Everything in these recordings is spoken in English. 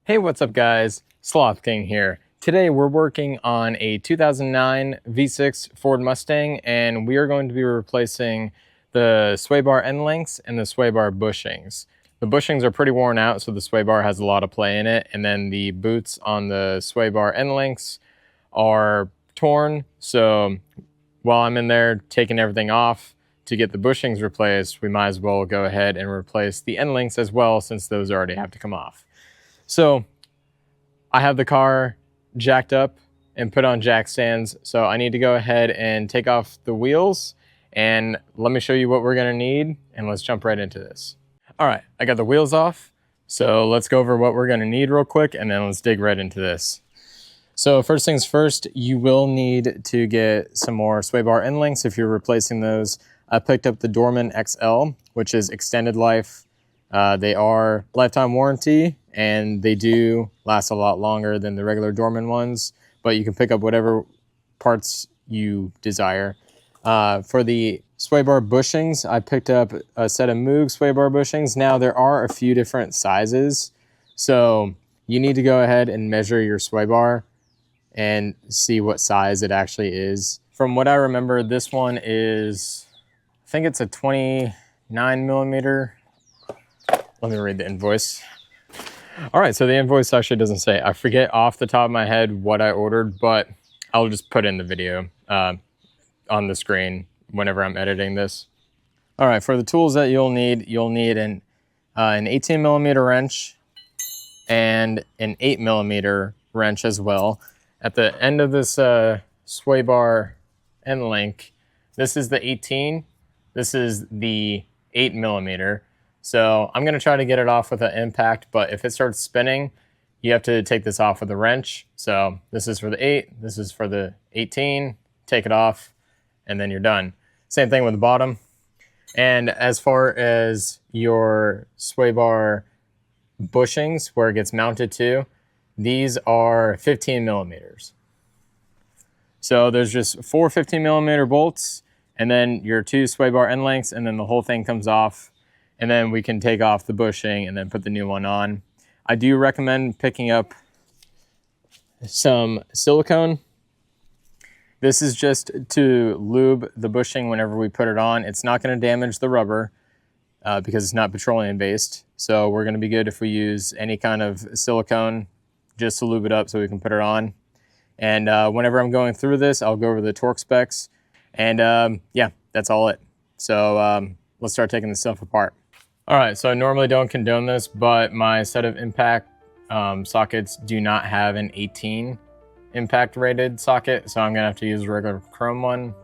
Hey, what's up guys? Sloth King here. Today we're working on a 2009 V6 Ford Mustang, and we are going to be replacing the sway bar end links and the sway bar bushings. The bushings are pretty worn out, so the sway bar has a lot of play in it, and then the boots on the sway bar end links are torn. So while I'm in there taking everything off to get the bushings replaced, we might as well go ahead and replace the end links as well, since those already have to come off. So I have the car jacked up and put on jack stands, so I need to go ahead and take off the wheels, and let me show you what we're gonna need, and let's jump right into this. All right, I got the wheels off, so let's go over what we're gonna need real quick, and then let's dig right into this. So first things first, you will need to get some more sway bar end links if you're replacing those. I picked up the Dorman XL, which is extended life. They are lifetime warranty, and they do last a lot longer than the regular Dorman ones, but you can pick up whatever parts you desire. For the sway bar bushings, I picked up a set of Moog sway bar bushings. Now there are a few different sizes, so you need to go ahead and measure your sway bar and see what size it actually is. From what I remember, this one is, I think it's a 29 millimeter. Let me read the invoice. All right, so the invoice actually doesn't say. I forget off the top of my head what I ordered, but I'll just put in the video on the screen whenever I'm editing this. All right, for the tools that you'll need an 18 millimeter wrench and an 8 millimeter wrench as well. At the end of this sway bar end link, this is the 18, this is the 8 millimeter. So I'm gonna try to get it off with an impact, but if it starts spinning, you have to take this off with a wrench. So this is for the 8, this is for the 18, take it off, and then you're done. Same thing with the bottom. And as far as your sway bar bushings, where it gets mounted to, these are 15 millimeters. So there's just 4 15 millimeter bolts, and then your 2 sway bar end lengths, and then the whole thing comes off. And then we can take off the bushing and then put the new one on. I do recommend picking up some silicone. This is just to lube the bushing whenever we put it on. It's not going to damage the rubber because it's not petroleum based. So we're going to be good if we use any kind of silicone just to lube it up so we can put it on. And whenever I'm going through this, I'll go over the torque specs. And yeah, that's all it. So let's start taking this stuff apart. All right, so I normally don't condone this, but my set of impact sockets do not have an 18 impact rated socket, so I'm gonna have to use a regular chrome one.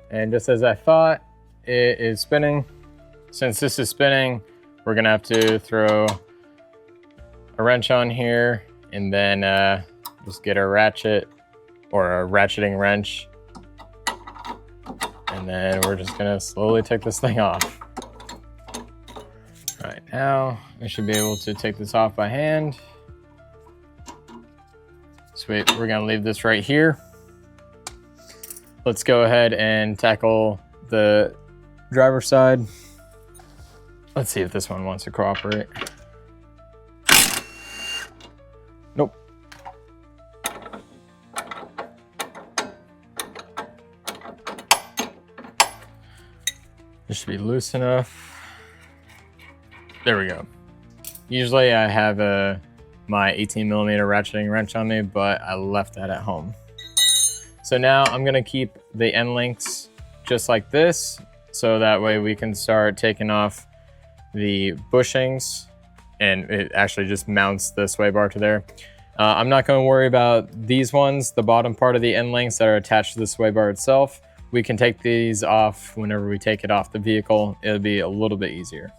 And just as I thought, it is spinning. Since this is spinning, we're gonna have to throw a wrench on here and then just get a ratchet or a ratcheting wrench, and then we're just gonna slowly take this thing off. Right now, I should be able to take this off by hand. Sweet, we're gonna leave this right here. Let's go ahead and tackle the driver's side. Let's see if this one wants to cooperate. Nope. This should be loose enough. There we go. Usually I have my 18 millimeter ratcheting wrench on me, but I left that at home. So now I'm gonna keep the end links just like this, so that way we can start taking off the bushings, and it actually just mounts the sway bar to there. I'm not gonna worry about these ones, the bottom part of the end links that are attached to the sway bar itself. We can take these off whenever we take it off the vehicle. It'll be a little bit easier.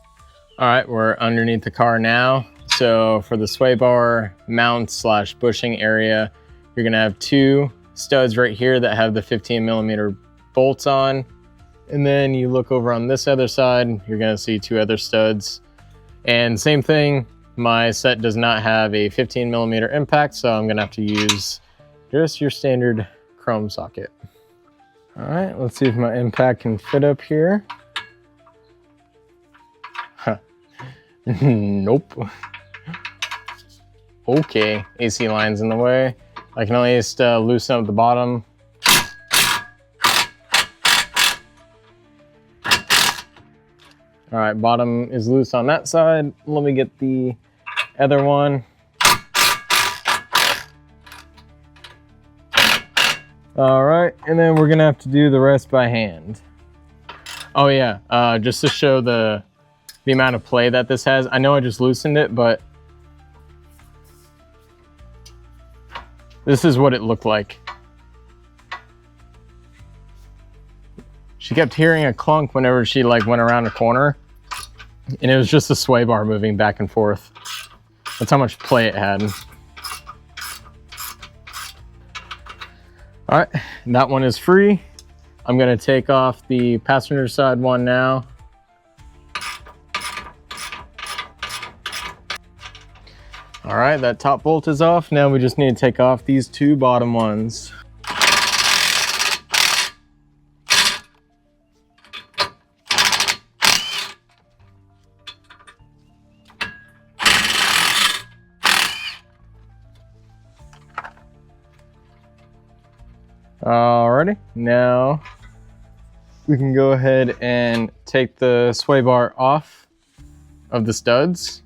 All right, we're underneath the car now. So for the sway bar mount slash bushing area, you're gonna have 2 studs right here that have the 15 millimeter bolts on. And then you look over on this other side, you're gonna see 2 other studs. And same thing, my set does not have a 15 millimeter impact, so I'm gonna have to use just your standard chrome socket. All right, let's see if my impact can fit up here. Nope. Okay, AC line's in the way. I can at least loosen up the bottom. All right, bottom is loose on that side. Let me get the other one. All right, and then we're gonna have to do the rest by hand. Oh yeah, just to show the amount of play that this has. I know I just loosened it, but this is what it looked like. She kept hearing a clunk whenever she like went around a corner, and it was just the sway bar moving back and forth. That's how much play it had. All right, that one is free. I'm gonna take off the passenger side one now. All right, that top bolt is off. Now we just need to take off these two bottom ones. Alrighty, now we can go ahead and take the sway bar off of the studs.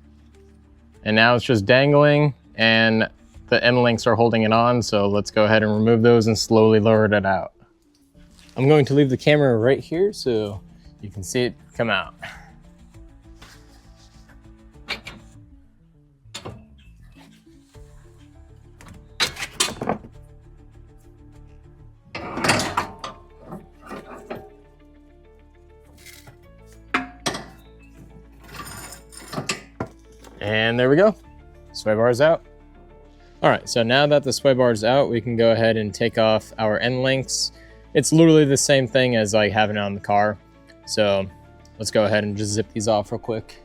And now it's just dangling and the end links are holding it on. So let's go ahead and remove those and slowly lower it out. I'm going to leave the camera right here so you can see it come out. And there we go, sway bar is out. All right, so now that the sway bar is out, we can go ahead and take off our end links. It's literally the same thing as like having it on the car. So let's go ahead and just zip these off real quick.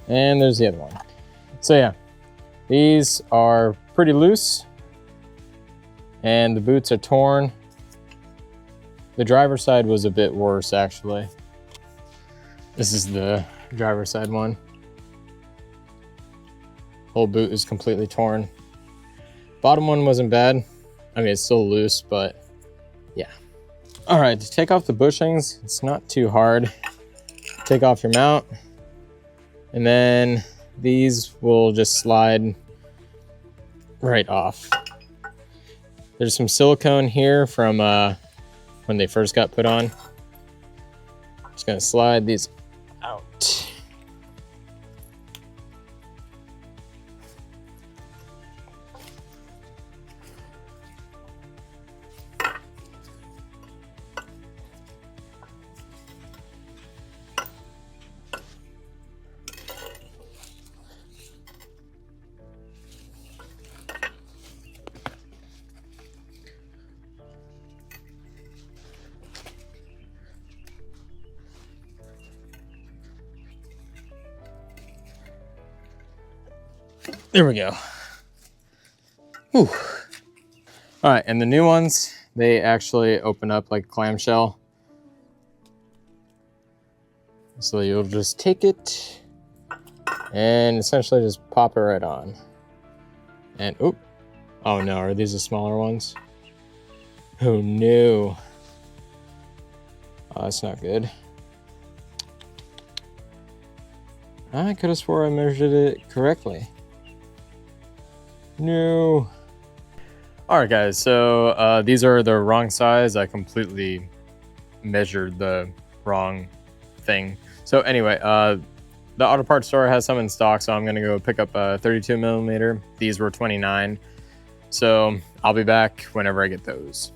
And there's the other one. So yeah, these are pretty loose and the boots are torn. The driver's side was a bit worse actually. This is the driver's side one. Whole boot is completely torn. Bottom one wasn't bad. I mean, it's still loose, but yeah. All right, to take off the bushings, it's not too hard. Take off your mount. And then these will just slide right off. There's some silicone here from when they first got put on. Just gonna slide these out. There we go. Whew. All right, and the new ones, they actually open up like a clamshell. So you'll just take it and essentially just pop it right on. And oh no, are these the smaller ones? Oh no. Oh, that's not good. I could have swore I measured it correctly. No. All right, guys, so these are the wrong size. I completely measured the wrong thing. So anyway, the auto parts store has some in stock, so I'm gonna go pick up a 32 millimeter. These were 29. So I'll be back whenever I get those.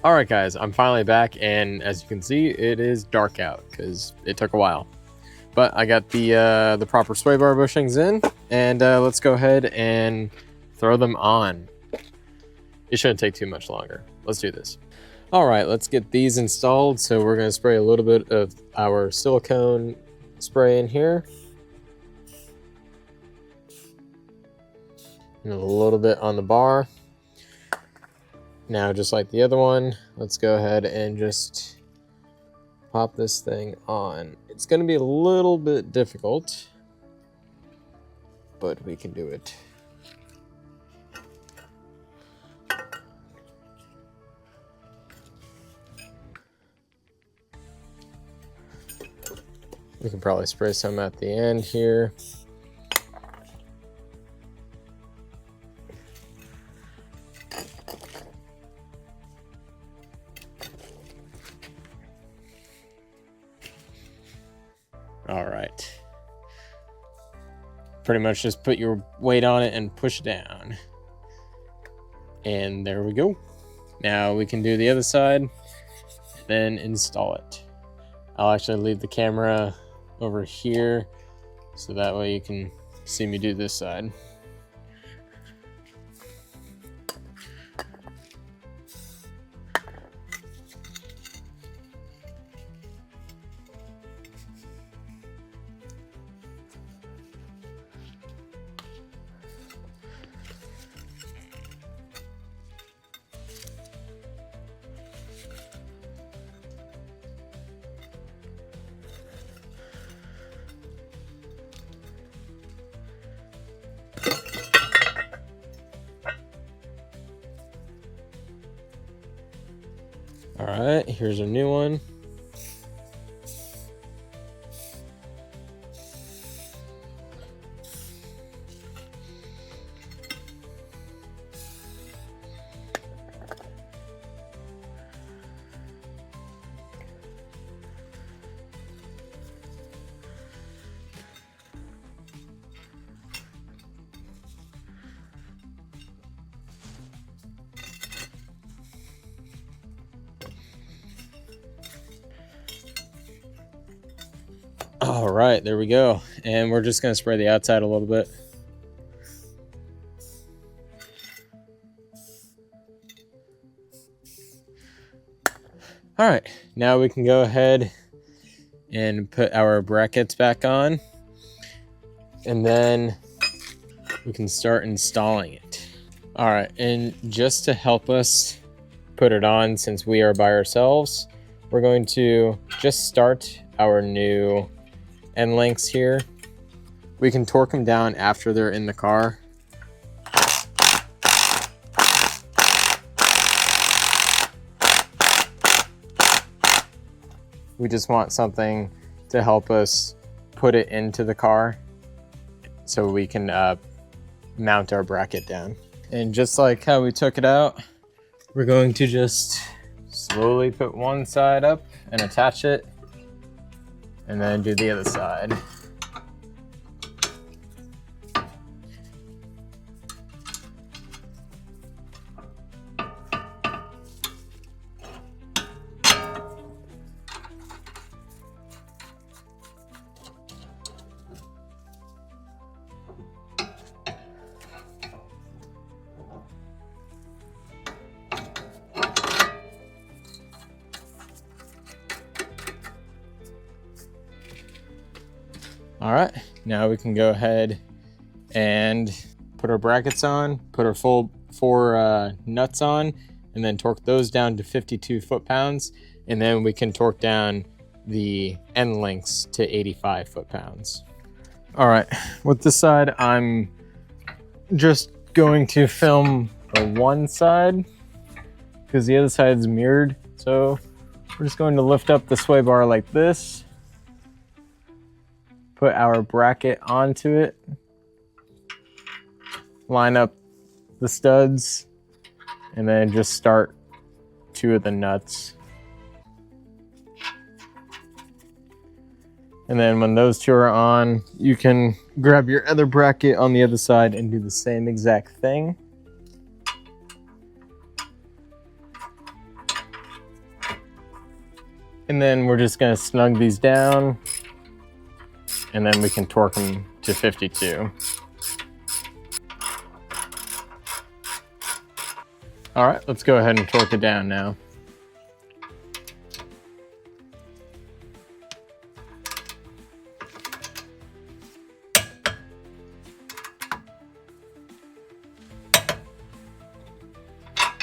All right, guys, I'm finally back, and as you can see, it is dark out because it took a while. But I got the proper sway bar bushings in, and let's go ahead and throw them on. It shouldn't take too much longer. Let's do this. All right, let's get these installed. So we're gonna spray a little bit of our silicone spray in here. And a little bit on the bar. Now, just like the other one, let's go ahead and just pop this thing on. It's gonna be a little bit difficult, but we can do it. We can probably spray some at the end here. All right. Pretty much just put your weight on it and push down. And there we go. Now we can do the other side, then install it. I'll actually leave the camera over here so that way you can see me do this side. All right, here's a new one. All right, there we go. And we're just gonna spray the outside a little bit. All right, now we can go ahead and put our brackets back on. And then we can start installing it. All right, and just to help us put it on, since we are by ourselves, we're going to just start our new end links here. We can torque them down after they're in the car. We just want something to help us put it into the car so we can mount our bracket down. And just like how we took it out, we're going to just slowly put one side up and attach it, and then do the other side. All right, now we can go ahead and put our brackets on, put our full four nuts on, and then torque those down to 52 foot-pounds. And then we can torque down the end links to 85 foot-pounds. All right, with this side, I'm just going to film the one side because the other side is mirrored. So we're just going to lift up the sway bar like this, put our bracket onto it, line up the studs, and then just start two of the nuts. And then when those two are on, you can grab your other bracket on the other side and do the same exact thing. And then we're just gonna snug these down, and then we can torque them to 52. All right, let's go ahead and torque it down now.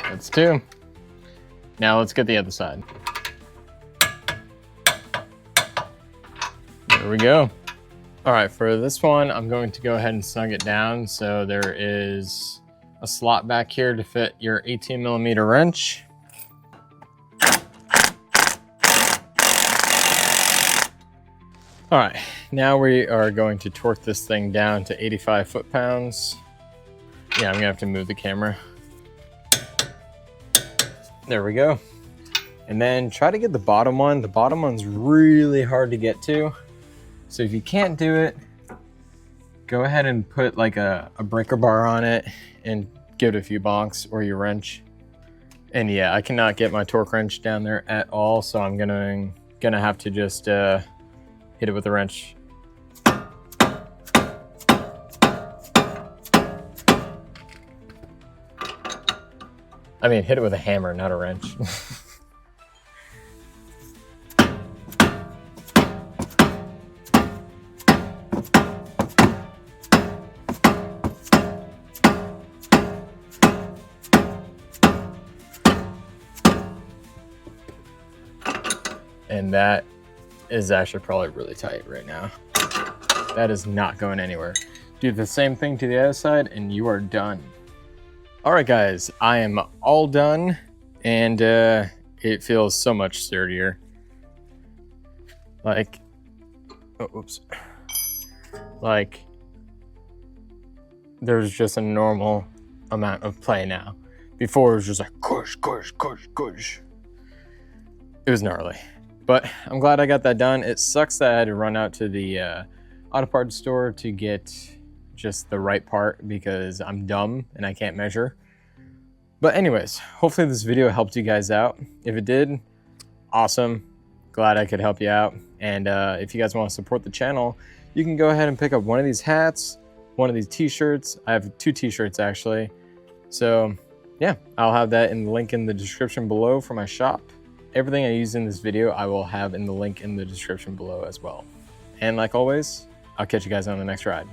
That's 2. Now let's get the other side. There we go. All right, for this one, I'm going to go ahead and snug it down. So there is a slot back here to fit your 18mm wrench. All right, now we are going to torque this thing down to 85 foot-pounds. Yeah, I'm gonna have to move the camera. There we go. And then try to get the bottom one. The bottom one's really hard to get to. So if you can't do it, go ahead and put like a breaker bar on it and give it a few bonks, or your wrench. And yeah, I cannot get my torque wrench down there at all, so I'm gonna have to just hit it with a wrench. I mean, hit it with a hammer, not a wrench. And that is actually probably really tight right now. That is not going anywhere. Do the same thing to the other side and you are done. All right, guys, I am all done, and it feels so much sturdier. Like, oh, oops. Like, there's just a normal amount of play now. Before it was just like, kush, kush, kush, kush. It was gnarly. But I'm glad I got that done. It sucks that I had to run out to the auto parts store to get just the right part because I'm dumb and I can't measure. But anyways, hopefully this video helped you guys out. If it did, awesome. Glad I could help you out. And if you guys want to support the channel, you can go ahead and pick up one of these hats, one of these t-shirts. I have 2 t-shirts actually. So yeah, I'll have that in the link in the description below for my shop. Everything I use in this video, I will have in the link in the description below as well. And like always, I'll catch you guys on the next ride.